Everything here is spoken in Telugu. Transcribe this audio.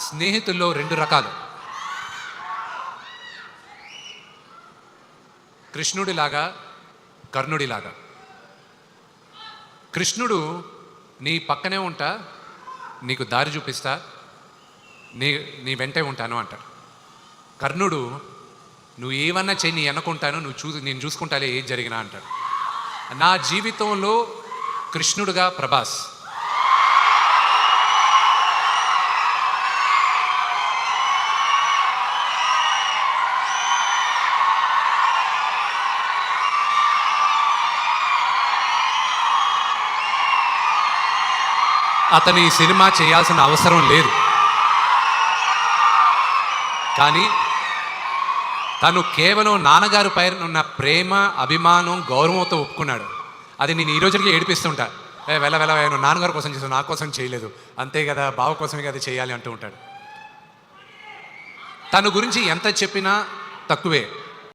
స్నేహితుల్లో రెండు రకాలు. కృష్ణుడిలాగా, కర్ణుడిలాగా. కృష్ణుడు నీ పక్కనే ఉంటా, నీకు దారి చూపిస్తా, నీ వెంటే ఉంటాను అంటాడు. కర్ణుడు నువ్వు ఏమన్నా చెయ్యి, నీ అనుకుంటాను, నేను చూసుకుంటాలే ఏది జరిగినా అంటాడు. నా జీవితంలో కృష్ణుడుగా ప్రభాస్. అతను ఈ సినిమా చేయాల్సిన అవసరం లేదు, కానీ తను కేవలం నాన్నగారి పైన ఉన్న ప్రేమ, అభిమానం, గౌరవంతో ఒప్పుకున్నాడు. అది నేను ఈ రోజుకి ఏడిపిస్తుంటా. వెళ్ళ నువ్వు నాన్నగారి కోసం చేసావు, నా కోసం చేయలేదు, అంతే కదా, బావ కోసమే కదా చేయాలి అంటూ ఉంటాడు. తన గురించి ఎంత చెప్పినా తక్కువే.